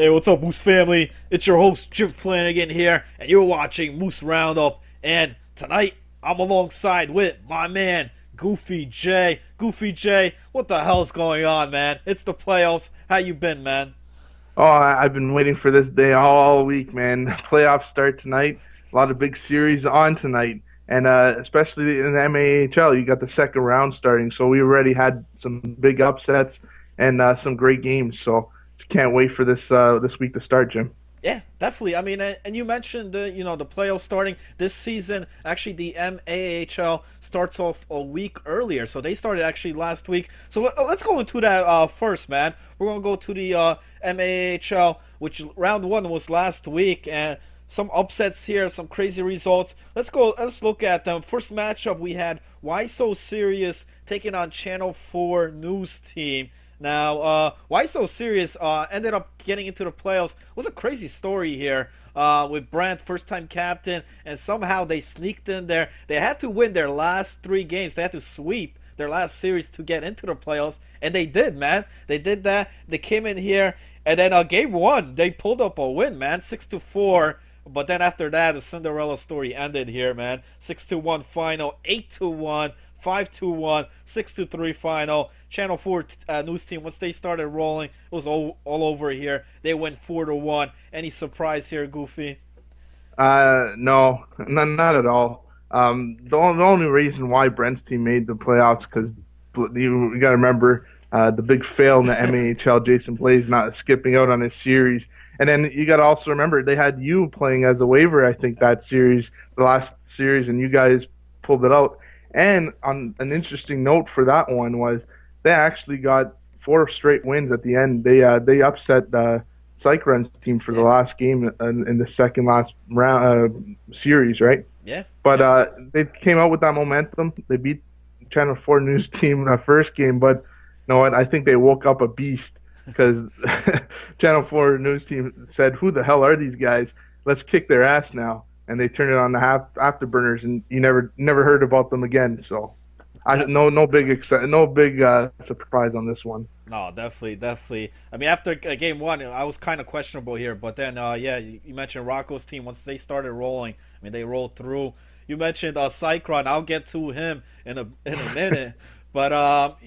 Hey, what's up, Moose family? It's your host, Jim Flanagan here, and you're watching Moose Roundup. And tonight, I'm alongside with my man, Goofy J. Goofy J, what the hell's going on, man? It's the playoffs. How you been, man? Oh, I've been waiting for this day all week, man. Playoffs start tonight. A lot of big series on tonight, and especially in the MAHL, you got the second round starting. So we already had some big upsets and some great games. So can't wait for this week to start, Jim. Yeah, definitely. I mean, and you mentioned the playoffs starting this season. Actually, the MAHL starts off a week earlier, so they started actually last week. So let's go into that first, man. We're gonna go to the MAHL, which round one was last week, and some upsets here, some crazy results. Let's go. Let's look at them. First matchup we had Why So Serious taking on Channel 4 News Team. Now, Why So Serious ended up getting into the playoffs. It was a crazy story here with Brandt, first-time captain, and somehow they sneaked in there. They had to win their last three games. They had to sweep their last series to get into the playoffs, and they did, man. They did that. They came in here, and then game one, they pulled up a win, man, 6-4. But then after that, the Cinderella story ended here, man. 6-1 final, 8-1. 5-1, 6-3 final. Channel 4 news team, once they started rolling, it was all over here. They went 4-1. Any surprise here, Goofy? No, not at all. The only reason why Brent's team made the playoffs because you got to remember the big fail in the MAHL, Jason Blaze not skipping out on his series. And then you got to also remember they had you playing as a waiver, I think, that series, the last series, and you guys pulled it out. And on an interesting note for that one was they actually got four straight wins at the end. They upset the Cyclones team for the last game in the second last round series, right? Yeah. But they came out with that momentum. They beat Channel 4 News team in the first game, but you know what? I think they woke up a beast because Channel 4 News team said, "Who the hell are these guys? Let's kick their ass now." And they turned it on the afterburners, and you never heard about them again. So, no big surprise on this one. No, definitely. I mean, after game one, I was kind of questionable here, but then, yeah, you mentioned Rocco's team. Once they started rolling, I mean, they rolled through. You mentioned Cyclone. I'll get to him in a minute. But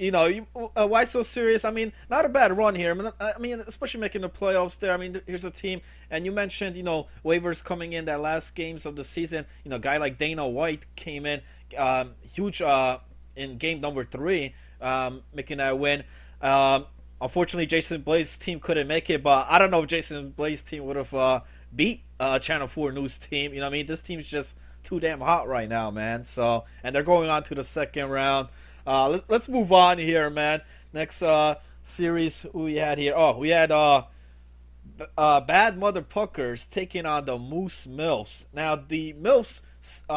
why so serious? I mean, not a bad run here. I mean, especially making the playoffs there. I mean, here's a team, and you mentioned waivers coming in that last games of the season. A guy like Dana White came in, huge in game number 3, making that win. Unfortunately, Jason Blaze's team couldn't make it, but I don't know if Jason Blaze's team would have beat Channel 4 News team. You know what I mean? This team's just too damn hot right now, man. So, and they're going on to the second round. Let's move on here, man. Next series we had here. Oh, we had Bad Mother Puckers taking on the Moose Milfs. Now, the Milfs,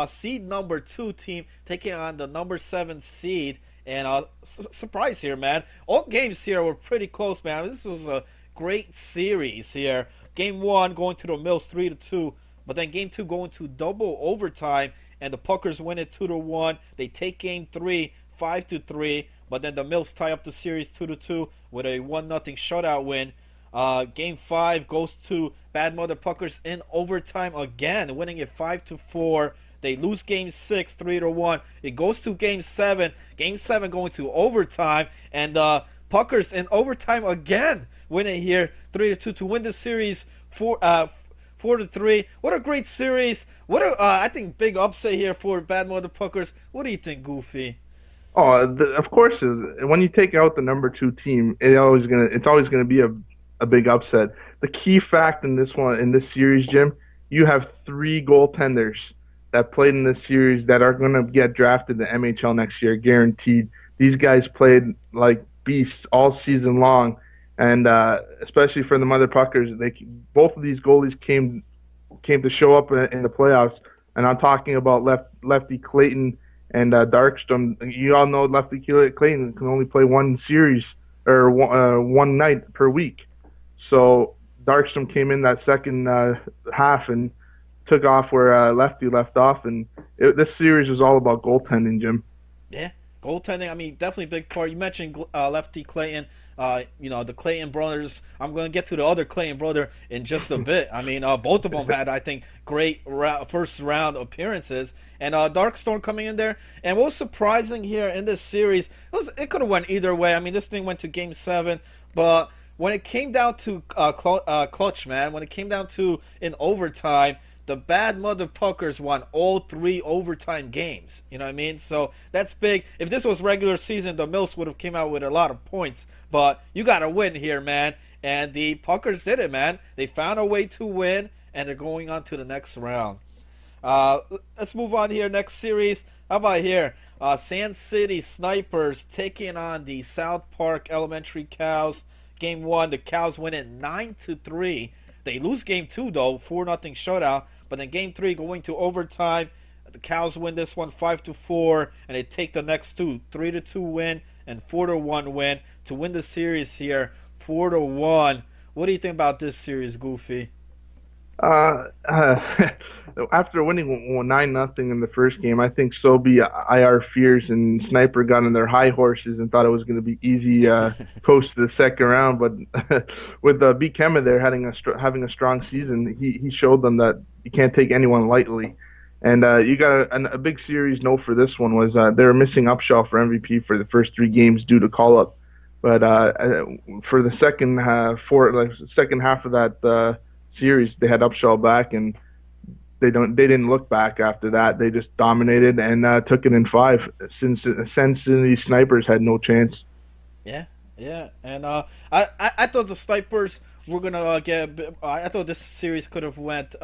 seed number 2 team, taking on the number 7 seed. And surprise here, man. All games here were pretty close, man. This was a great series here. Game 1 going to the Milfs 3-2. But then game 2 going to double overtime. And the Puckers win it 2-1. They take game 3 5-3, but then the Milfs tie up the series 2-2 with a 1-0 shutout win. Game 5 goes to Bad Mother Puckers in overtime again, winning it 5-4. They lose game 6 3-1. It goes to game 7. Game 7 going to overtime, and Puckers in overtime again, winning here 3-2 to win the series 4-3. What a great series! What a I think big upset here for Bad Mother Puckers. What do you think, Goofy? Oh, of course, when you take out the number 2 team, it's always gonna be a big upset. The key fact in this series, Jim, you have 3 goaltenders that played in this series that are gonna get drafted to MHL next year, guaranteed. These guys played like beasts all season long, and especially for the Mother Puckers, both of these goalies came to show up in the playoffs. And I'm talking about lefty Clayton and Darkstrom. You all know lefty Clayton can only play one series or one night per week. So Darkstrom came in that second half and took off where lefty left off. And this series was all about goaltending, Jim. Yeah, goaltending. I mean, definitely a big part. You mentioned lefty Clayton. The Clayton brothers. I'm going to get to the other Clayton brother in just a bit. I mean, both of them had, I think, great first round appearances. And Darkstorm coming in there. And what was surprising here in this series, it could have went either way. I mean, this thing went to Game 7, but when it came down to clutch, man, when it came down to in overtime, the bad motherfuckers won all 3 overtime games. You know what I mean? So that's big. If this was regular season, the Mills would have came out with a lot of points. But you got to win here, man. And the Puckers did it, man. They found a way to win, and they're going on to the next round. Let's move on here. Next series. How about here? Sand City Snipers taking on the South Park Elementary Cows. Game 1, the Cows win it 9-3. They lose Game 2 though, 4-0 shutout. But then Game 3 going to overtime. The Cows win this one 5-4, and they take the next 2, 3-2 win and 4-1 win to win the series here, 4-1. What do you think about this series, Goofy? Uh, uh, After winning 9-0 in the first game, I think Sobe, IR Fears, and Sniper got on their high horses and thought it was going to be easy post to the second round. But with B Kema there having a strong season, he showed them that you can't take anyone lightly. And you got a big series note for this one was they were missing Upshaw for MVP for the first 3 games due to call up. But for the second half of that series, they had Upshaw back, and they didn't look back after that. They just dominated and took it in 5. Since the Snipers had no chance. Yeah, yeah, and I thought the Snipers were gonna get. I thought this series could have went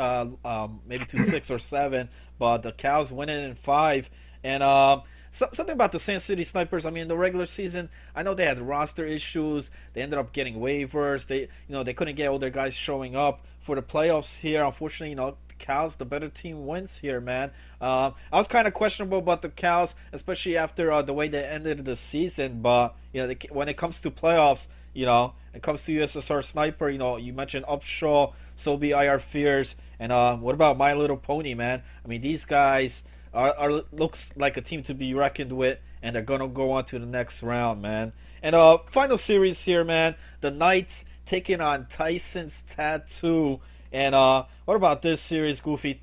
maybe to 6 or 7, but the Cows win it in 5. And something about the Sand City Snipers. I mean, in the regular season, I know they had roster issues. They ended up getting waivers. They couldn't get all their guys showing up for the playoffs here. Unfortunately, the Cows, the better team, wins here, man. I was kind of questionable about the Cows, especially after the way they ended the season. But when it comes to playoffs, it comes to USSR Sniper. You mentioned Upshaw, Sobe, IR Fears, and what about My Little Pony, man? I mean, these guys are looks like a team to be reckoned with, and they're gonna go on to the next round, man. And final series here, man. The Knights taking on Tyson's Tattoo. And what about this series, Goofy?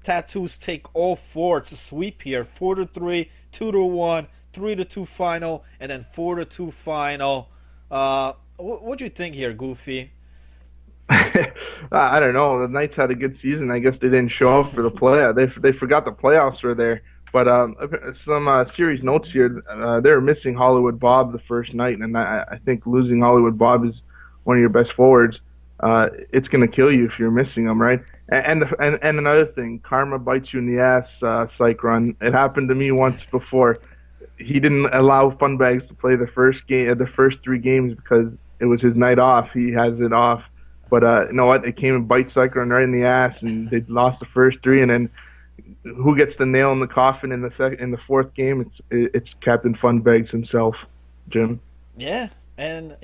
Tattoos take all 4. It's a sweep here. 4-3, 2-1, 3-2 final, and then 4-2 final. What do you think here, Goofy? I don't know. The Knights had a good season. I guess they didn't show up for the play. They forgot the playoffs were there. But some series notes here. They were missing Hollywood Bob the first night, and I think losing Hollywood Bob is one of your best forwards. It's going to kill you if you're missing them, right? And another thing, karma bites you in the ass, Cycron. It happened to me once before. He didn't allow Funbags to play the first 3 games because it was his night off. He has it off. But you know what? It came and bite Cyclone right in the ass, and they lost the first 3. And then who gets the nail in the coffin in the 4th game? It's Captain Funbags himself, Jim. Yeah, and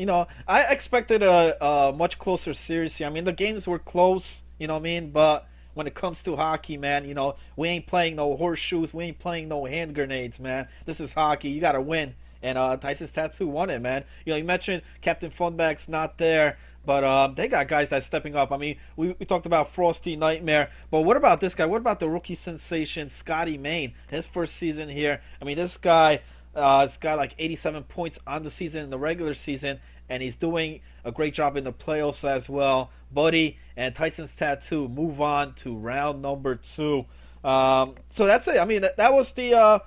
I expected a much closer series here. I mean, the games were close, you know what I mean. But when it comes to hockey, man, we ain't playing no horseshoes, we ain't playing no hand grenades, man. This is hockey. You gotta win. And Tyson's Tattoo won it, man. You mentioned Captain Funbags not there. But they got guys that's stepping up. I mean, we talked about Frosty Nightmare, but what about this guy? What about the rookie sensation, Scotty Main? His first season here. I mean, this guy has got like 87 points on the season in the regular season, and he's doing a great job in the playoffs as well. Buddy and Tyson's Tattoo move on to round number 2. So that's it. I mean, that was the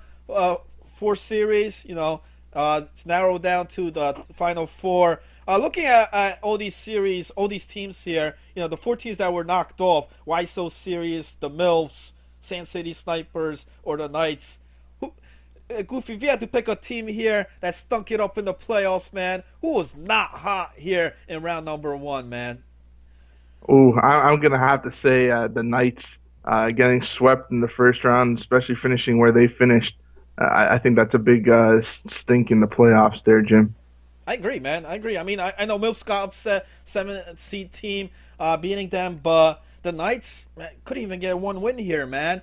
4 series. It's narrowed down to the final 4. Looking at all these series, all these teams here, the 4 teams that were knocked off, Why So Serious, the Milfs, Sand City Snipers, or the Knights. Goofy, if you had to pick a team here that stunk it up in the playoffs, man, who was not hot here in round number 1, man? Ooh, I'm going to have to say the Knights getting swept in the first round, especially finishing where they finished. I think that's a big stink in the playoffs there, Jim. I agree, man. I agree. I mean, I know Milfs got upset, 7th seed team beating them, but the Knights couldn't even get 1 win here, man.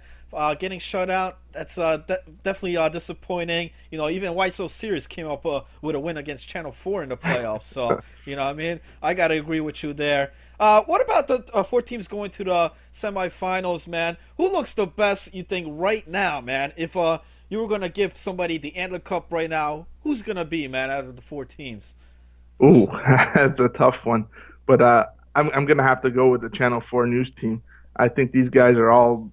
getting shut out. That's definitely disappointing. Even White Sox Series came up with a win against Channel 4 in the playoffs. So, what I mean? I got to agree with you there. What about the four teams going to the semifinals, man? Who looks the best, you think, right now, man? If you were going to give somebody the Antler Cup right now, who's going to be, man, out of the four teams? Ooh, that's a tough one. But I'm gonna have to go with the Channel 4 news team. I think these guys are all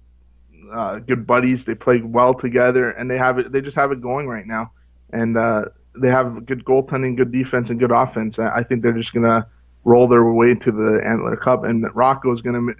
good buddies. They play well together, and they have it. They just have it going right now, and they have good goaltending, good defense, and good offense. I think they're just gonna roll their way to the Antler Cup, and Rocco's gonna,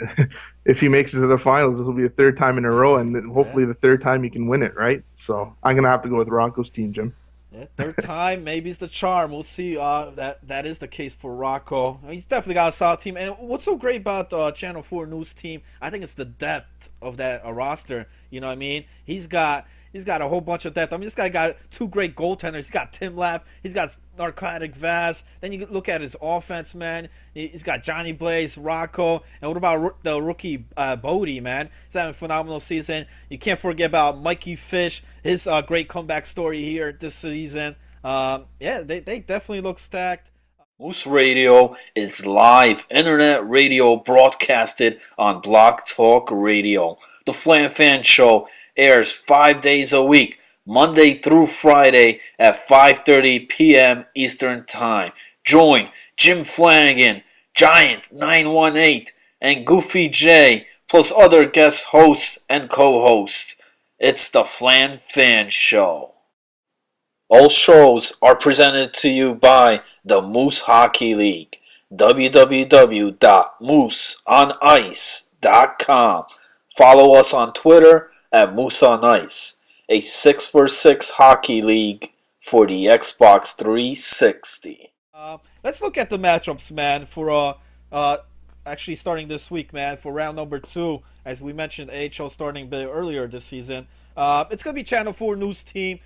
if he makes it to the finals, this will be a third time in a row, and hopefully the third time he can win it, right? So I'm gonna have to go with Rocco's team, Jim. Yeah, third time, maybe it's the charm. We'll see. That is the case for Rocco. He's definitely got a solid team. And what's so great about the Channel 4 News team? I think it's the depth of that roster. You know what I mean? He's got a whole bunch of depth. I mean, this guy got two great goaltenders. He's got Tim Lap. He's got Narcotic Vaz. Then you look at his offense, man. He's got Johnny Blaze, Rocco. And what about the rookie Bodie, man? He's having a phenomenal season. You can't forget about Mikey Fish, his great comeback story here this season. They definitely look stacked. Moose Radio is live internet radio broadcasted on Block Talk Radio. The Flan Fan Show airs 5 days a week, Monday through Friday at 5:30 p.m. Eastern Time. Join Jim Flanagan, Giant 918, and Goofy J, plus other guest hosts and co-hosts. It's the Flan Fan Show. All shows are presented to you by the Moose Hockey League. www.mooseonice.com. Follow us on Twitter at Moose on Ice, a 6-for-6 hockey league for the Xbox 360. Let's look at the matchups, man, for actually starting this week, man, for round number 2. As we mentioned, AHL starting a bit earlier this season. It's going to be Channel 4 News team,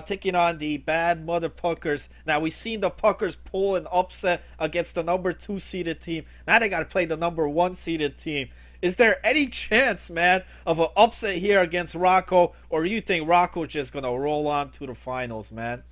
taking on the Bad Mother Puckers. Now, we've seen the Puckers pull an upset against the number 2 seeded team. Now they got to play the number 1 seeded team. Is there any chance, man, of an upset here against Rocco, or do you think Rocco's just going to roll on to the finals, man?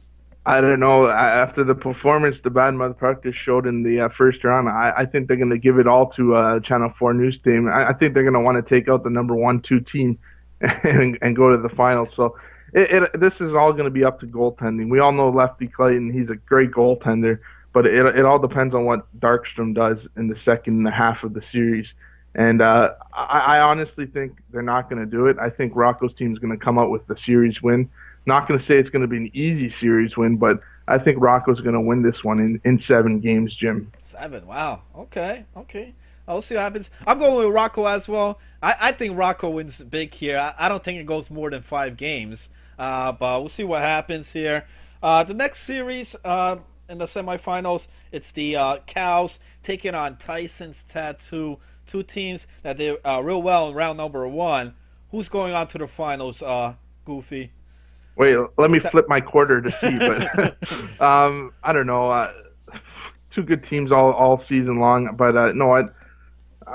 I don't know. After the performance the Bad Mother Puckers showed in the first round, I think they're going to give it all to Channel 4 News team. I think they're going to want to take out the number 1-2 team and go to the finals. So this is all going to be up to goaltending. We all know Lefty Clayton. He's a great goaltender, but it all depends on what Darkstrom does in the second half of the series. And I honestly think they're not going to do it. I think Rocco's team is going to come out with the series win. Not going to say it's going to be an easy series win, but I think Rocco's going to win this one in 7 games, Jim. 7, wow. Okay. I'll see what happens. I'm going with Rocco as well. I think Rocco wins big here. I don't think it goes more than 5 games, but we'll see what happens here. The next series in the semifinals, it's the Cows taking on Tyson's Tattoo. 2 teams that did real well in round number 1. Who's going on to the finals, Goofy? Wait, let me flip my quarter to see, but I don't know. 2 good teams all season long, but no,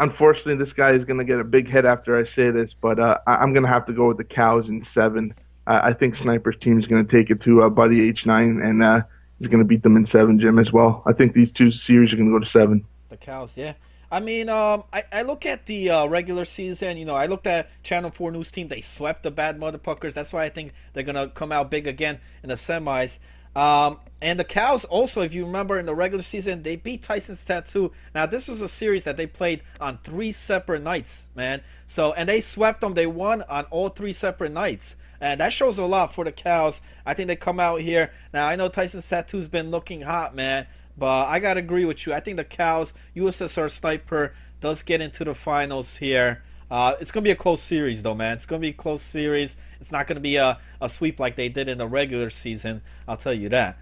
unfortunately, this guy is going to get a big hit after I say this, but I'm going to have to go with the Cows in 7. I think Sniper's team is going to take it to Buddy H9, and he's going to beat them in 7, Jim, as well. I think these 2 series are going to go to 7. The Cows, yeah. I mean, I look at the regular season. I looked at Channel 4 News team. They swept the Bad Mother Puckers. That's why I think they're going to come out big again in the semis. And the Cows also, if you remember, in the regular season, they beat Tyson's Tattoo. Now, this was a series that they played on 3 separate nights, man. And they swept them. They won on all 3 separate nights. And that shows a lot for the Cows. I think they come out here. Now, I know Tyson's Tattoo's been looking hot, man. But I got to agree with you. I think the Cows, USSR Sniper, does get into the finals here. It's going to be a close series, though, man. It's going to be a close series. It's not going to be a sweep like they did in the regular season. I'll tell you that.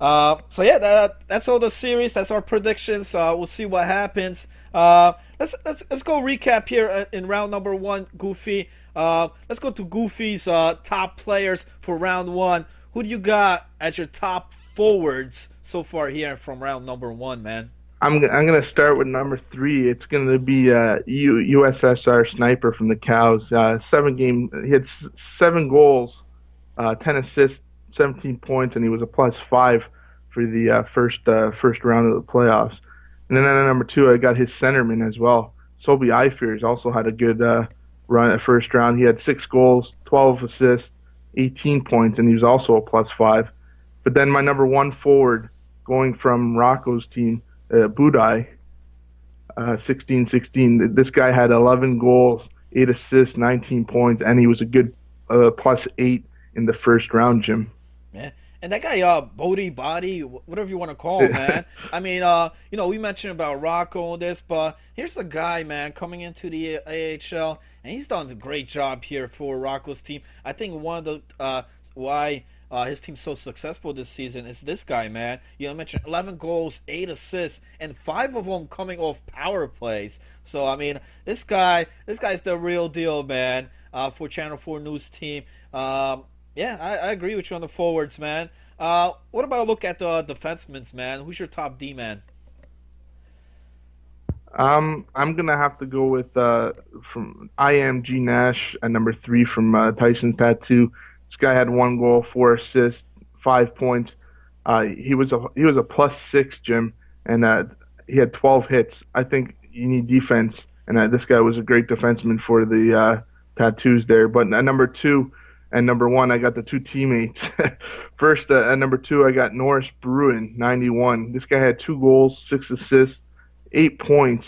That's all the series. That's our predictions. We'll see what happens. Let's go recap here in round number 1, Goofy. Let's go to Goofy's top players for round 1. Who do you got as your top forwards so far here from round number 1, man? I'm gonna start with number three. It's gonna be USSR Sniper from the Cows. 7 game. He had 7 goals, 10 assists, 17 points, and he was a +5 for the first round of the playoffs. And then at number two, I got his centerman as well. Sobi Ifears also had a good run at first round. He had 6 goals, 12 assists, 18 points, and he was also a +5. But then my number one forward, going from Rocco's team, Budai, 16-16. This guy had 11 goals, 8 assists, 19 points, and he was a good +8 in the first round, Jim. Yeah. And that guy, Bodie Body, whatever you want to call him, man. I mean, we mentioned about Rocco and this, but here's a guy, man, coming into the AHL, and he's done a great job here for Rocco's team. I think one of the why his team's so successful this season is this guy, man. I mentioned 11 goals, 8 assists, and 5 of them coming off power plays. So I mean, this guy's the real deal, man. For Channel 4 News team. Yeah, I agree with you on the forwards, man. What about a look at the defensemen, man? Who's your top D man? I'm gonna have to go with from IMG Nash at number three from Tyson's Tattoo. This guy had 1 goal, 4 assists, 5 points. He was a +6, Jim, and he had 12 hits. I think you need defense, and this guy was a great defenseman for the Tattoos there. But at number two and number one, I got the two teammates. First, at number two, I got Norris Bruin, 91. This guy had 2 goals, 6 assists, 8 points,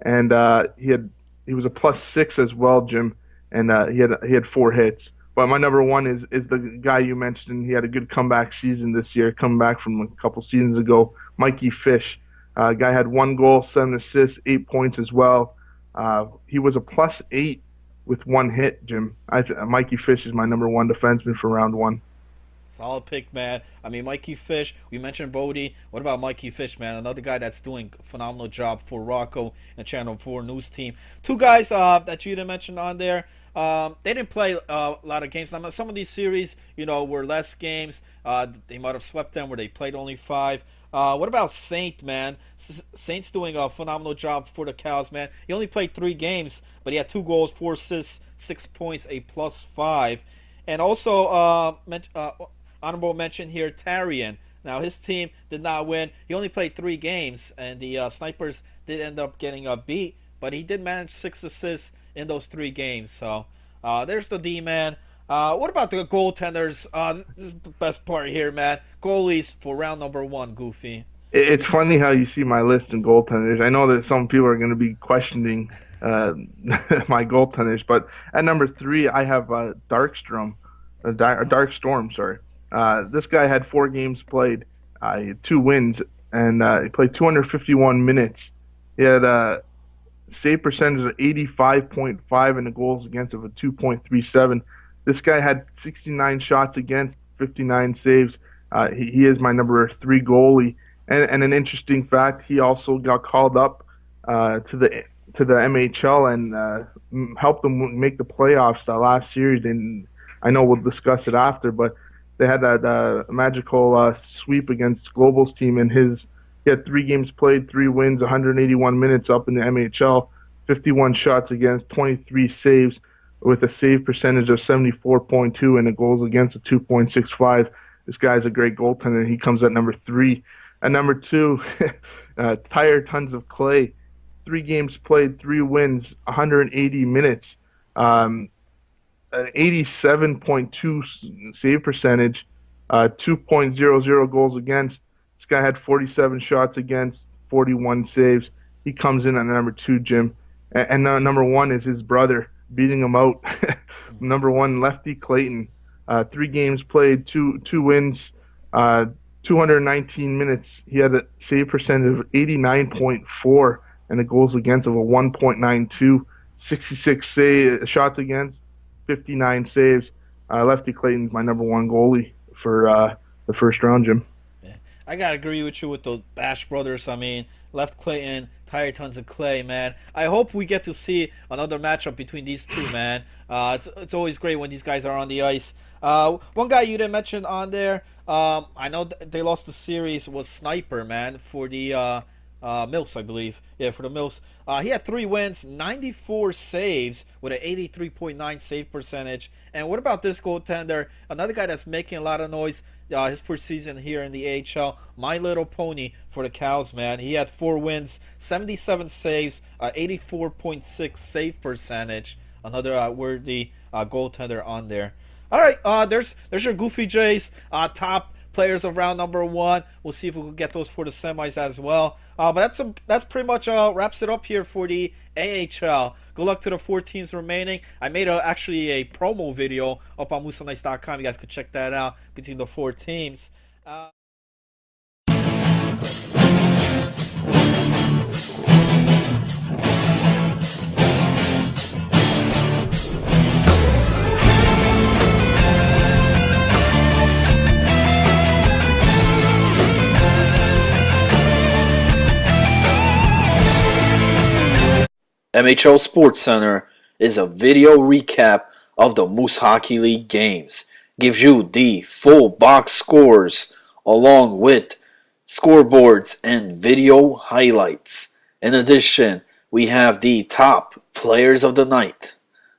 and he was a +6 as well, Jim, and he had 4 hits. But my number one is the guy you mentioned. He had a good comeback season this year, coming back from a couple seasons ago. Mikey Fish, guy had 1 goal, 7 assists, 8 points as well. He was a +8 with 1 hit, Jim. Mikey Fish is my number one defenseman for round one. Solid pick, man. I mean, Mikey Fish, we mentioned Bodie. What about Mikey Fish, man? Another guy that's doing a phenomenal job for Rocco and Channel 4 News team. Two guys that you didn't mention on there. They didn't play a lot of games. Now, some of these series, were less games. They might have swept them where they played only 5. What about Saint, man? Saint's doing a phenomenal job for the Cows, man. He only played 3 games, but he had 2 goals, 4 assists, 6 points, a +5. And also, honorable mention here, Tarian. Now, his team did not win. He only played 3 games, and the Snipers did end up getting a beat, but he did manage 6 assists in those 3 games. So, there's the D-man. What about the goaltenders? This is the best part here, man. Goalies for round number 1, Goofy. It's funny how you see my list in goaltenders. I know that some people are going to be questioning my goaltenders, but at number 3, I have Darkstorm. Darkstorm, sorry. This guy had 4 games played, 2 wins, and he played 251 minutes. He had a save percentage of 85.5 and a goals against of a 2.37. This guy had 69 shots against, 59 saves. He is my number 3 goalie. And an interesting fact, he also got called up to the MHL and helped them make the playoffs that last series. And I know we'll discuss it after, but they had that magical sweep against Global's team, and he had 3 games played, 3 wins, 181 minutes up in the MHL, 51 shots against, 23 saves, with a save percentage of 74.2 and a goals against of 2.65. This guy's a great goaltender. He comes at number 3. At number 2, Tire Tons of Clay. 3 games played, 3 wins, 180 minutes, an 87.2 save percentage, 2.00 goals against. This guy had 47 shots against, 41 saves. He comes in at number 2, Jim. And number 1 is his brother, beating him out. Number 1, Lefty Clayton. 3 games played, 2 wins, 219 minutes. He had a save percentage of 89.4 and a goals against of a 1.92, 66 shots against, 59 saves. Lefty Clayton's my number 1 goalie for the first round, Jim. Yeah. I gotta agree with you with the Bash brothers. I mean, Left Clayton, Tire Tons of Clay, man. I hope we get to see another matchup between these two, man. It's always great when these guys are on the ice. One guy you didn't mention on there, I know they lost the series, was Sniper, man, for the Mills, I believe. Yeah, for the Mills. He had 3 wins, 94 saves with an 83.9 save percentage. And what about this goaltender? Another guy that's making a lot of noise. His first season here in the AHL, My Little Pony for the Cows, man. He had 4 wins, 77 saves, 84.6 save percentage. Another worthy goaltender on there. All right, there's your Goofy Jays top players of round number 1. We'll see if we can get those for the semis as well. But that's pretty much wraps it up here for the AHL. Good luck to the 4 teams remaining. I made actually a promo video up on MooseOnIce.com. You guys could check that out between the 4 teams. MHL Sports Center is a video recap of the Moose Hockey League games. Gives you the full box scores along with scoreboards and video highlights. In addition, we have the top players of the night.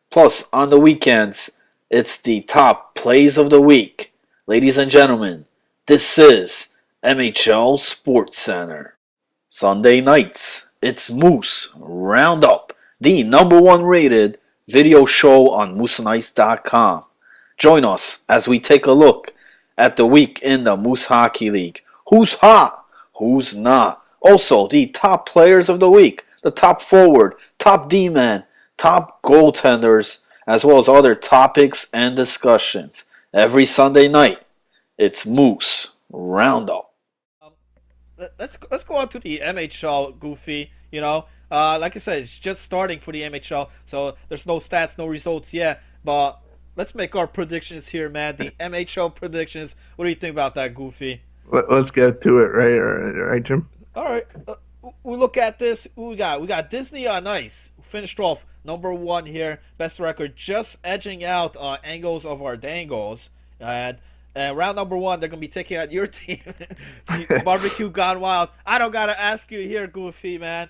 Plus, on the weekends, it's the top plays of the week. Ladies and gentlemen, this is MHL Sports Center. Sunday nights, it's Moose Roundup, the #1 rated video show on MooseOnIce.com. Join us as we take a look at the week in the Moose Hockey League. Who's hot? Who's not? Also, the top players of the week, the top forward, top D-man, top goaltenders, as well as other topics and discussions. Every Sunday night, it's Moose Roundup. Let's go on to the MHL, Goofy. Like I said, it's just starting for the MHL, so there's no stats, no results yet. But let's make our predictions here, man. The MHL predictions. What do you think about that, Goofy? Let's get to it, right, Jim? All right. We look at this. Who we got? We got Disney on Ice. Finished off #1 here, best record, just edging out Angles of our Dangles. And round #1, they're going to be taking out your team, Barbecue Gone Wild. I don't got to ask you here, Goofy, man,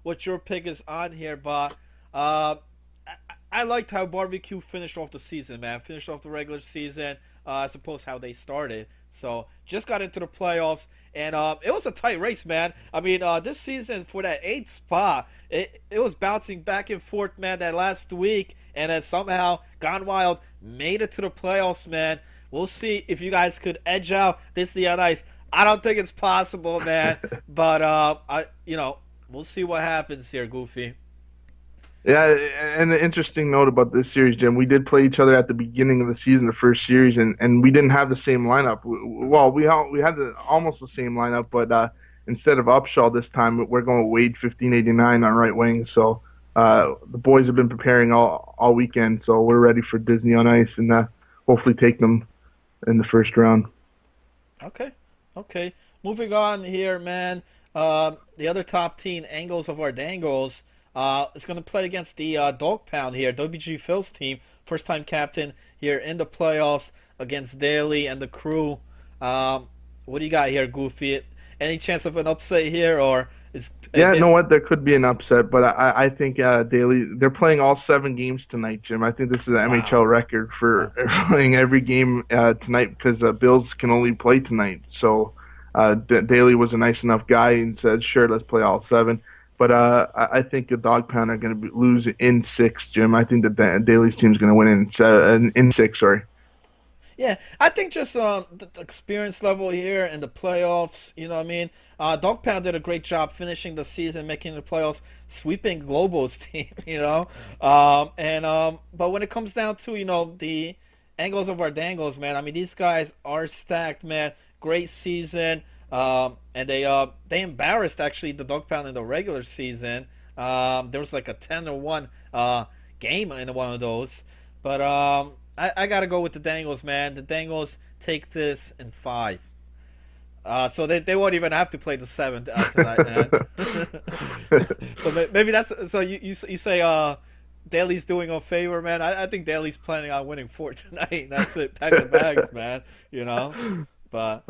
what your pick is on here. But I liked how Barbecue finished off the season, man. Finished off the regular season, I suppose how they started. So just got into the playoffs, and it was a tight race, man. I mean, this season for that 8th spot, it was bouncing back and forth, man, that last week. And then somehow Gone Wild made it to the playoffs, man. We'll see if you guys could edge out Disney on Ice. I don't think it's possible, man. But we'll see what happens here, Goofy. Yeah, and the interesting note about this series, Jim, we did play each other at the beginning of the season, the first series, and we didn't have the same lineup. We had almost the same lineup, but instead of Upshaw this time, we're going with Wade 1589 on right wing. So the boys have been preparing all weekend, so we're ready for Disney on Ice and hopefully take them in the first round. Okay. Moving on here, man. The other top team, Angles of our Dangles, is going to play against the Dog Pound here, WG Phil's team. First time captain here in the playoffs against Daly and the crew. What do you got here, Goofy? Any chance of an upset here, or is? Yeah, you know what? There could be an upset, but I think Daly. They're playing all 7 games tonight, Jim. I think this is an MHL record for playing every game tonight because Bills can only play tonight. So Daly was a nice enough guy and said, "Sure, let's play all 7." But I think the Dog Pound are going to lose in 6, Jim. I think that Daly's team is going to win in 6. Sorry. Yeah, I think just the experience level here in the playoffs, you know what I mean? Dog Pound did a great job finishing the season, making the playoffs, sweeping Globo's team, but when it comes down to, the Angles of our Dangles, man, I mean, these guys are stacked, man. Great season, and they embarrassed, actually, the Dog Pound in the regular season. There was like a 10-1 game in one of those, but I gotta go with the Dangles, man. The Dangles take this in 5. So they won't even have to play the 7th tonight, man. So maybe that's so you say Daly's doing a favor, man. I think Daly's planning on winning 4 tonight. That's it. Pack the bags, man. But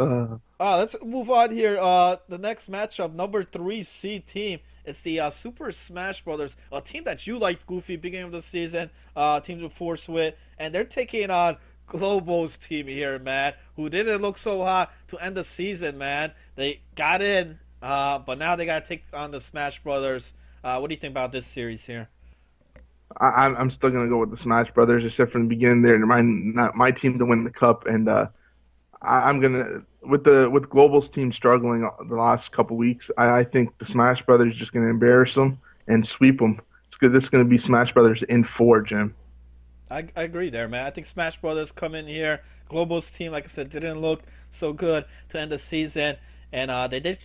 Uh, let's move on here. The next matchup, number 3 seed team. It's the Super Smash Brothers, a team that you liked, Goofy, beginning of the season. Team to force with, and they're taking on Globo's team here, man, who didn't look so hot to end the season, man. They got in, but now they got to take on the Smash Brothers. What do you think about this series here? I'm still gonna go with the Smash Brothers. Except from the beginning, they're my team to win the cup, and I'm gonna with Global's team struggling the last couple weeks. I think the Smash Brothers are just gonna embarrass them and sweep them. It's gonna be Smash Brothers in four, Jim. I agree there, man. I think Smash Brothers come in here. Global's team, like I said, didn't look so good to end the season, and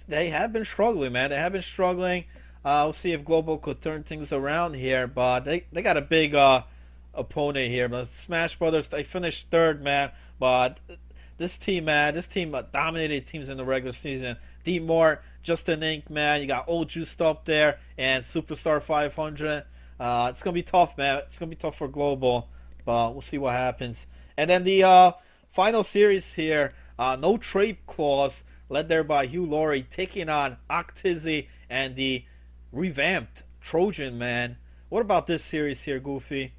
they have been struggling, man. They have been struggling. We'll see if Global could turn things around here, but they got a big opponent here. The Smash Brothers, they finished third, man, but this team, man, dominated teams in the regular season. D Mart, Justin Inc., man, you got Old Juiced up there, and Superstar 500. It's gonna be tough, man. It's gonna be tough for Global, but we'll see what happens. And then the final series here, no trade clause, led there by Hugh Laurie, taking on Octizzy and the revamped Trojan Man. What about this series here, Goofy?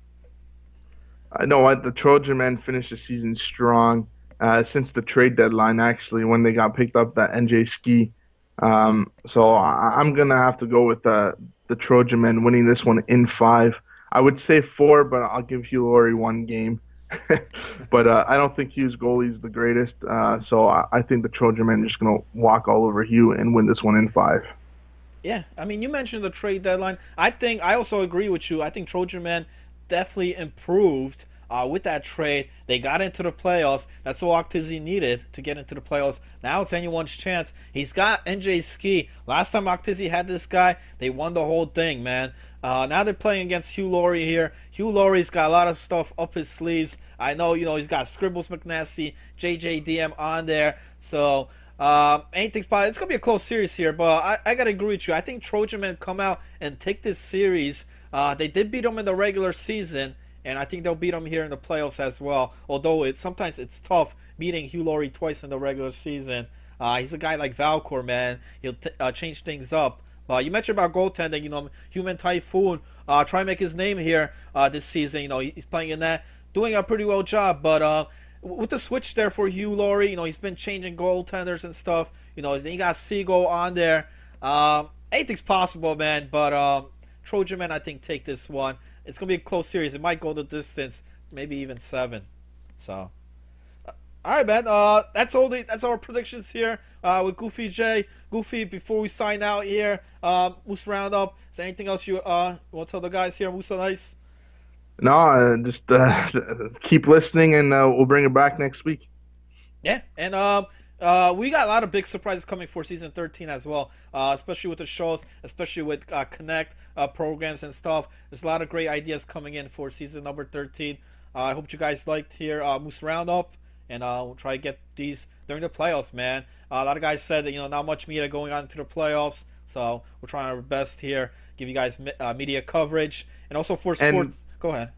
I know what the Trojan men finished the season strong since the trade deadline. Actually, when they got picked up that NJ Ski, so I'm gonna have to go with the Trojan men winning this one in five. I would say four, but I'll give Hugh Laurie one game. But I don't think Hugh's goalie is the greatest, so I think the Trojan men are just gonna walk all over Hugh and win this one in five. Yeah, I mean, you mentioned the trade deadline. I also agree with you. I think Trojan Man definitely improved with that trade. They got into the playoffs. That's all Octizzy needed to get into the playoffs. Now it's anyone's chance. He's got NJ Ski. Last time Octizzy had this guy, they won the whole thing, man. Now they're playing against Hugh Laurie here. Hugh Laurie's got a lot of stuff up his sleeves. I know, he's got Scribbles McNasty, JJDM on there. So anything's possible. It's gonna be a close series here, but I gotta agree with you. I think Trojan Men come out and take this series. They did beat them in the regular season, and I think they'll beat them here in the playoffs as well. Although sometimes it's tough beating Hugh Laurie twice in the regular season. He's a guy like Valcor, man. He'll change things up. You mentioned about goaltending. Human Typhoon try and make his name here this season. He's playing in that, doing a pretty well job, but. With the switch there for Hugh Laurie, he's been changing goaltenders and stuff. Then you got Seagull on there. Anything's possible, man. But Trojan Men, I think, take this one. It's gonna be a close series. It might go the distance, maybe even 7. So, all right, man. That's our predictions here with Goofy J. Goofy, before we sign out here, Moose Roundup. Is there anything else you want to tell the guys here, Moose on Ice? No, just keep listening, and we'll bring it back next week. Yeah, and we got a lot of big surprises coming for season 13 as well, especially with the shows, especially with Connect programs and stuff. There's a lot of great ideas coming in for season number 13. I hope you guys liked here Moose Roundup, and we'll try to get these during the playoffs, man. A lot of guys said that not much media going on into the playoffs, so we're trying our best here, give you guys media coverage, and also for sports. Go ahead.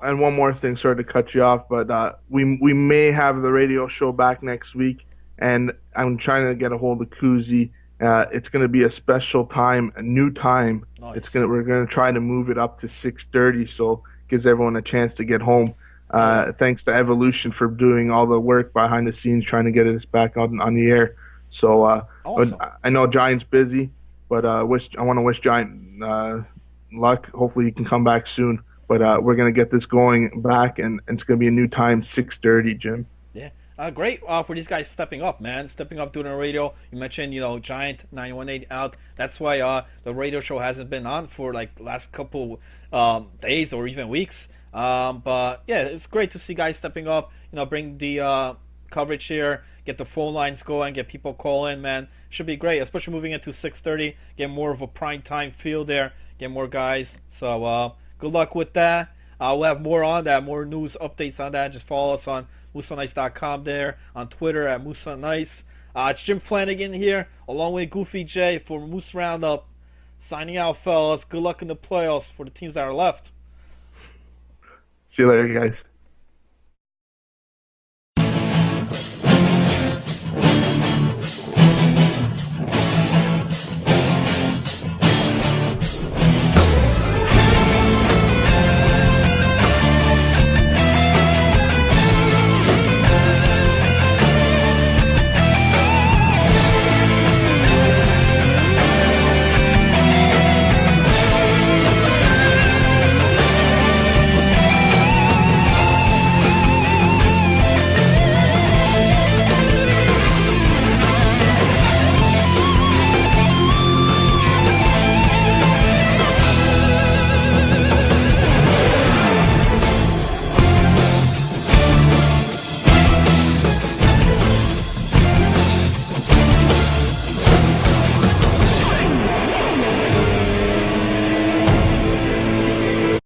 And one more thing, sorry to cut you off, but we may have the radio show back next week, and I'm trying to get a hold of Kuzi. It's going to be a special time, a new time. Nice. We're going to try to move it up to 6:30, so gives everyone a chance to get home. Thanks to Evolution for doing all the work behind the scenes, trying to get us back on the air. So awesome. I know Giant's busy, but I want to wish Giant luck. Hopefully he can come back soon. But we're going to get this going back, and it's going to be a new time, 6:30, Jim. Yeah. Great for these guys stepping up, man. Stepping up doing the radio. You mentioned, Giant 918 out. That's why the radio show hasn't been on for like the last couple days or even weeks. But yeah, it's great to see guys stepping up, bring the coverage here, get the phone lines going, get people calling, man. Should be great, especially moving into 6:30, get more of a prime time feel there, get more guys. So, good luck with that. We'll have more on that, more news updates on that. Just follow us on MooseOnIce.com there, on Twitter at MooseOnIce. It's Jim Flanagan here, along with Goofy J for Moose Roundup. Signing out, fellas. Good luck in the playoffs for the teams that are left. See you later, guys.